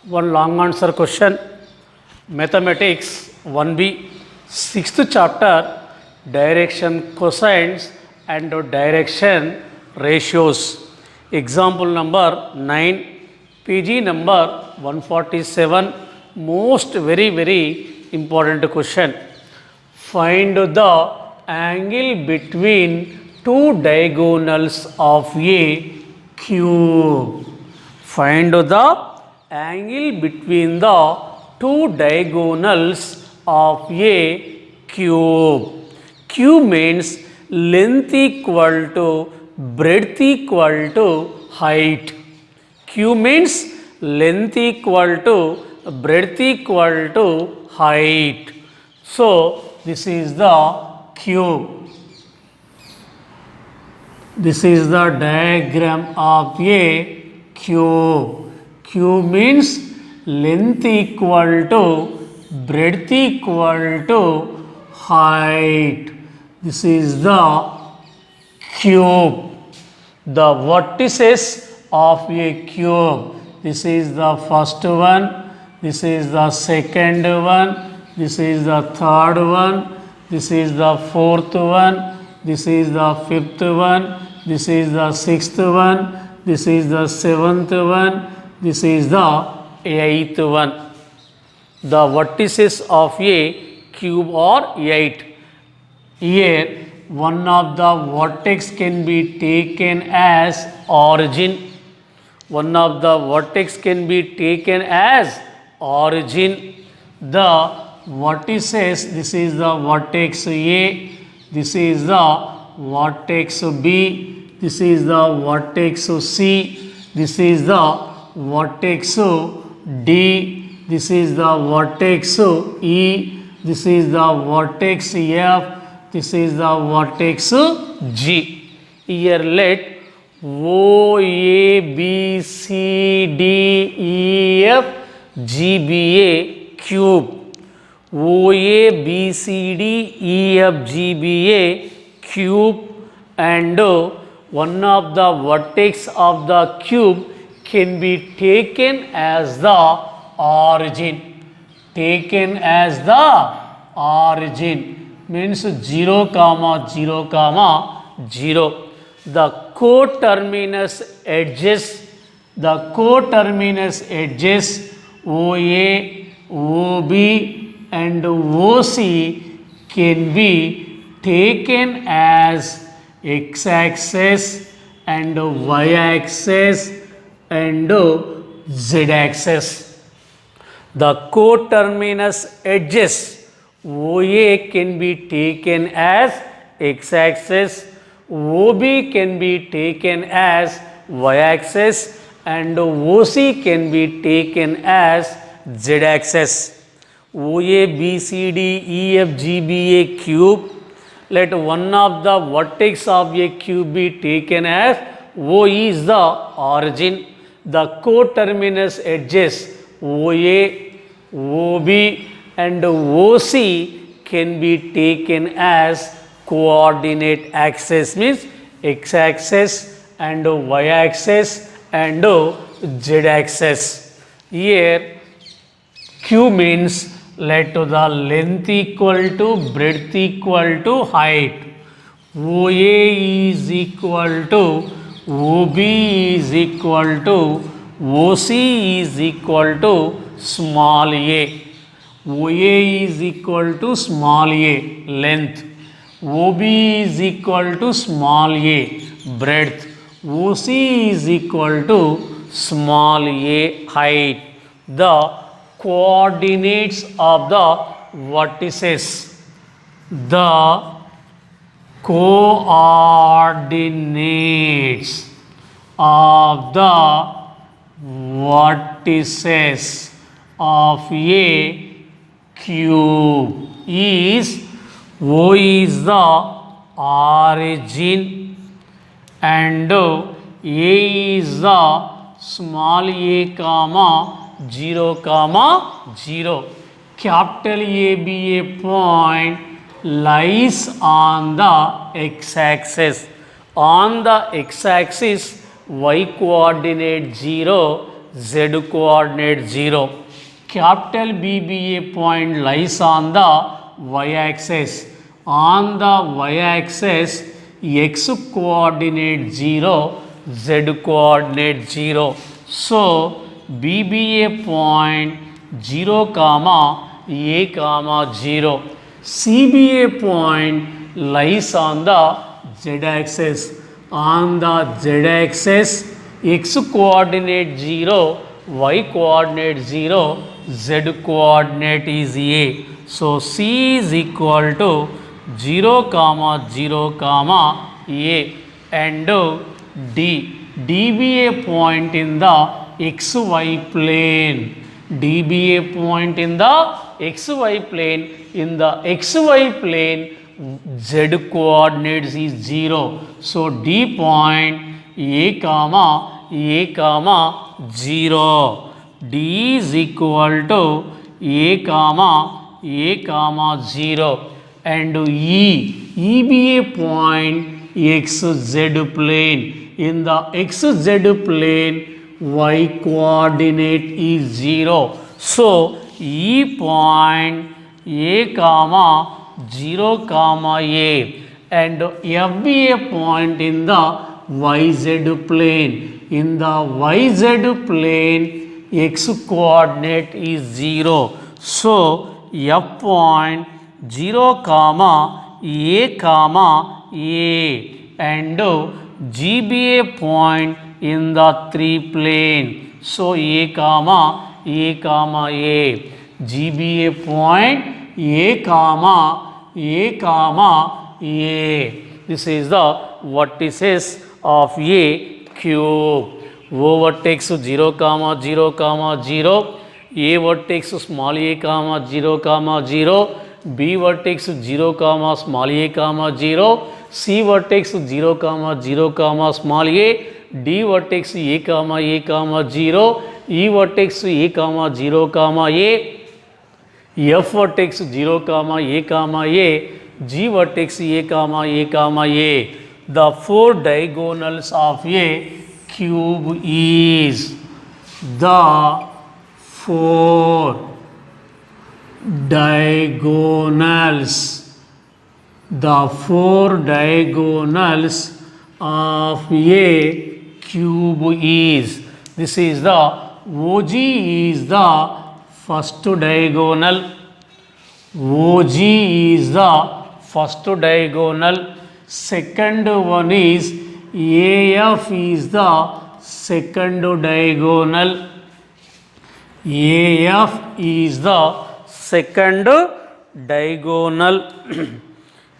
One long answer question. Mathematics 1B, 6th chapter, direction cosines and direction ratios. Example number 9, PG number 147. Most very important question. Find the angle between two diagonals of a cube. Find the angle between the two diagonals of a cube. Cube means length equal to breadth equal to height. Cube means length equal to breadth equal to height. So this is the cube. This is the diagram of a cube. Cube means length equal to breadth equal to height. This is the cube. The vertices of a cube. This is the first one. This is the second one. This is the third one. This is the fourth one. This is the fifth one. This is the sixth one. This is the seventh one. This is the eighth one. The vertices of a cube are 8. Here, one of the vertex can be taken as origin. One of the vertex can be taken as origin. The vertices, this is the vertex A, this is the vertex B, this is the vertex C, this is the vertex D, this is the vertex E, this is the vertex F, this is the vertex G. Here let O, A, B, C, D, E, F, G be a cube. O, A, B, C, D, E, F, G be a cube, and one of the vertex of the cube can be taken as the origin. Taken as the origin means 0, 0, 0. The coterminous edges, OA, OB and OC can be taken as x-axis and y-axis and z-axis. The coterminous edges OA can be taken as x-axis, OB can be taken as y-axis and OC can be taken as z-axis. OA, B, C, D, E, F, G be a cube. Let one of the vertex of a cube be taken as O is the origin. The coterminous edges OA, OB and OC can be taken as coordinate axis, means x-axis and y-axis and z-axis. Here Q means let the length equal to breadth equal to height. OA is equal to OB is equal to OC is equal to small a. OA is equal to small a length. OB is equal to small a breadth. OC is equal to small a height. The coordinates of the vertices. The coordinates of the vertices of a cube is O is the origin and A is the small a comma 0 comma 0. Capital A be a point lies on the x-axis. On the x-axis y coordinate 0, z coordinate 0. Capital BBA point lies on the y-axis. On the y-axis, x coordinate 0, z coordinate 0. So, BBA point 0 comma a comma 0. CBA point lies on the z-axis. On the z-axis, x coordinate 0, y coordinate 0, z coordinate is a. So, C is equal to 0 comma 0 comma a and D. DBA point in the xy plane. DBA point in the xy plane. In the xy plane, z coordinates is 0. So, D point a comma 0. D is equal to a comma 0 and EBA point xz plane. In the xz plane, y coordinate is 0. So, E point a comma 0 comma a and FBA point in the yz plane. In the yz plane, x coordinate is 0. So, F point 0 comma a and GBA point in the 3 plane. So, a comma a. GBA point a comma a. This is the vertices of a cube. O vertex 0 comma 0 comma 0. A vertex small a comma 0 comma 0. B vertex 0 comma small a comma 0. C vertex 0 comma 0 comma small a. D vertex a comma 0. E vertex a comma 0 comma a. F vertex 0 comma a. G vertex a comma a. The four diagonals of a cube is the four diagonals. The four diagonals of a cube is. This is the OG is the first diagonal. OG is the first diagonal. Second one is AF is the second diagonal. AF is the second diagonal.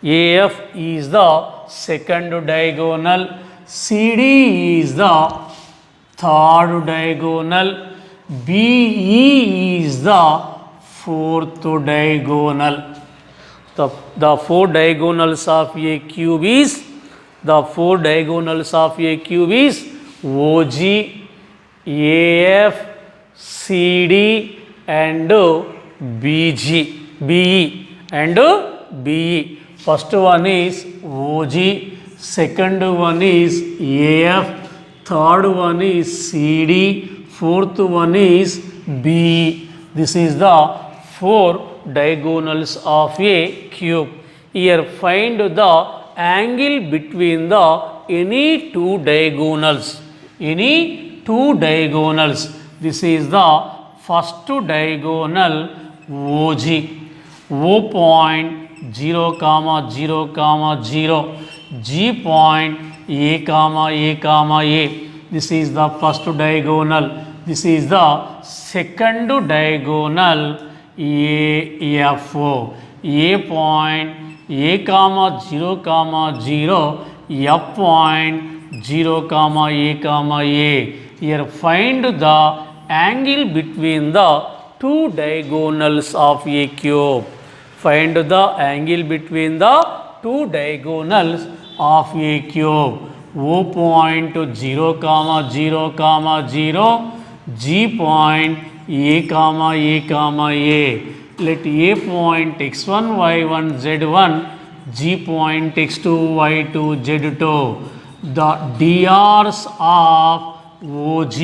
AF is the second diagonal. CD is the third diagonal. BE is the fourth diagonal. The four diagonals of a cube is OG, AF, CD and BE and BE. First one is OG, second one is AF, third one is CD, fourth one is BE. This is the four diagonals of a cube. Here find the angle between the any two diagonals. This is the first diagonal OG. O point 0 comma 0 comma 0. G point a comma a. This is the first diagonal. This is the second diagonal AFO. A point a comma 0 comma 0. F point 0 comma a. Here find the angle between the two diagonals of a cube. Find the angle between the two diagonals of a cube. O point 0 comma 0 comma 0. G point a comma a. Let a point x1 y1 z1. G point x2 y2 z2. The DRs of OG.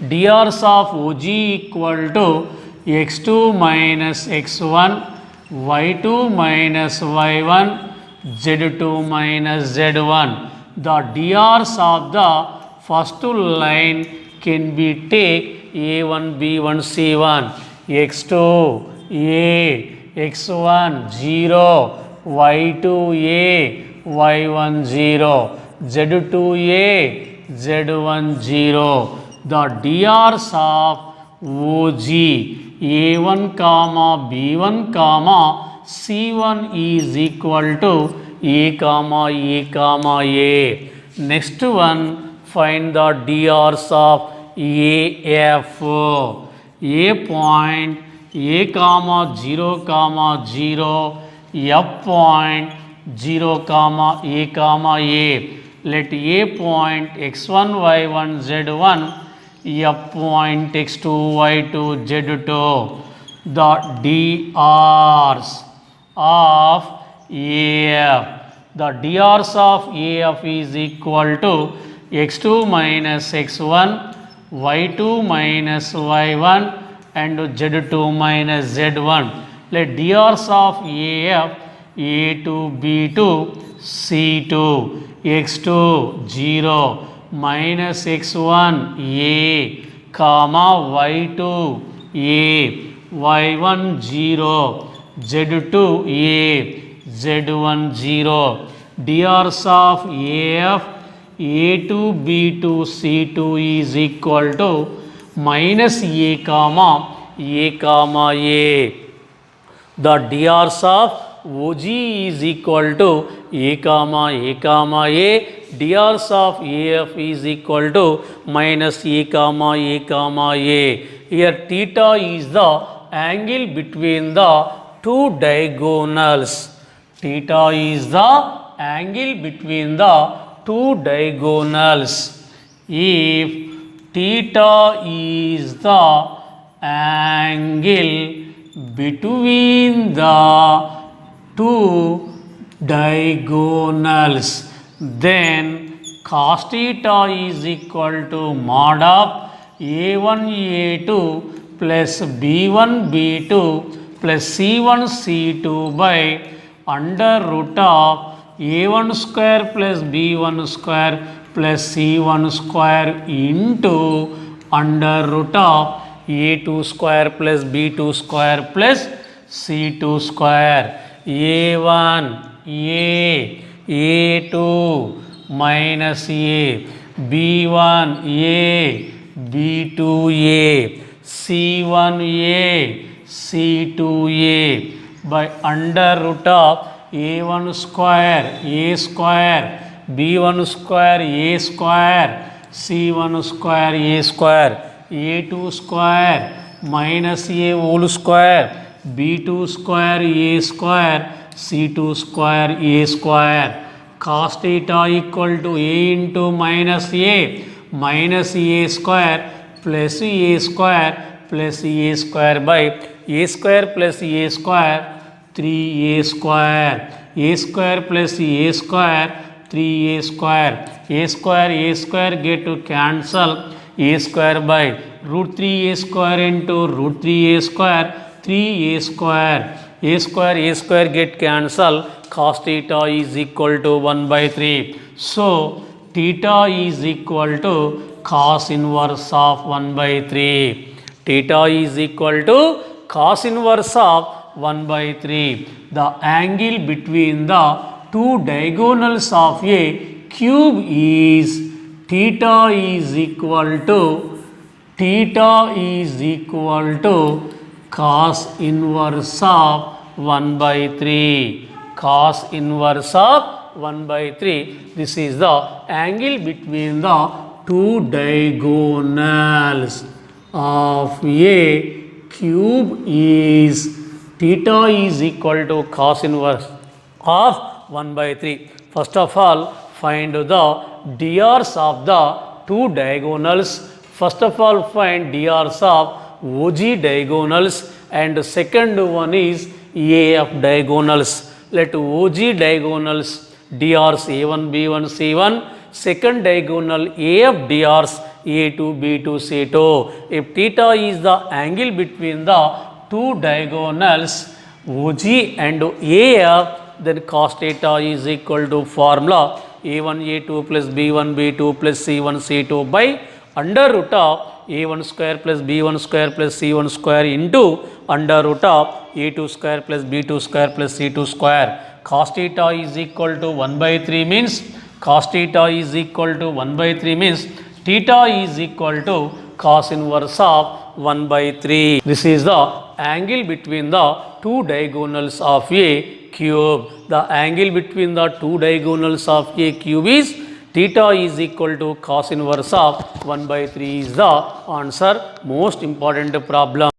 drs of OG equal to x2 minus x1, y2 minus y1, z2 minus z1. The drs of the first line can be take a1, b1, c1, x2 a, x1 0, y2 a, y1 0, z2 a, z1 0. The drs of OG a1 comma b1 comma c1 is equal to a comma a comma a. Next one, find the drs of AF. A point a comma 0 comma 0, f point 0 comma a. Let a point x1 y1 z1, f point x2 y2 z2. The drs of AF. The drs of AF is equal to x2 minus x1, y2 minus y1 and z2 minus z1. Let drs of AF a2 b2 c2, x2 0 minus x1 a comma y2 a, y1 0, z2 a, z1 0. drs of AF a2 b2 c2 is equal to minus a comma a comma a. The drs of OG is equal to a comma a comma a. drs of AF is equal to minus a comma a comma a. Here theta is the angle between the two diagonals. Theta is the angle between the two diagonals. If theta is the angle between the two diagonals, then cos theta is equal to mod of a1 a2 plus b1 b2 plus c1 c2 by under root of a1 square plus b1 square plus c1 square into under root of a2 square plus b2 square plus c2 square. a1 a2 minus a, b1 a, b2 a, c1 a, c2 a by under root of a1 square a square, b1 square a square, c1 square a square, a2 square minus a whole square, b2 square a square, c2 square a square. Cos theta equal to a into minus a square plus a square plus a square by a square plus a square 3a square, a square plus a square 3a square get to cancel, a square by root 3a square into root 3a square 3a square, a square get cancel, cos theta is equal to 1 by 3. So theta is equal to cos inverse of 1 by 3. Theta is equal to cos inverse of 1 by 3. The angle between the two diagonals of a cube is theta is equal to cos inverse of 1 by 3. Cos inverse of 1 by 3. This is the angle between the two diagonals of a cube is theta is equal to cos inverse of 1 by 3. First of all, find the drs of the two diagonals. First of all, find drs of OG diagonals and second one is AF diagonals. Let OG diagonals drs a1 b1 c1 second diagonal AFDRs A2, B2, C2. If theta is the angle between the two diagonals OG and AF, then cos theta is equal to formula A1 A2 plus B1 B2 plus C1 C2 by under root of A1 square plus B1 square plus C1 square into under root of A2 square plus B2 square plus C2 square. Cos theta is equal to 1 by 3 means cos theta is equal to 1 by 3 means theta is equal to cos inverse of 1 by 3. This is the angle between the two diagonals of a cube. The angle between the two diagonals of a cube is theta is equal to cos inverse of 1 by 3 is the answer. Most important problem.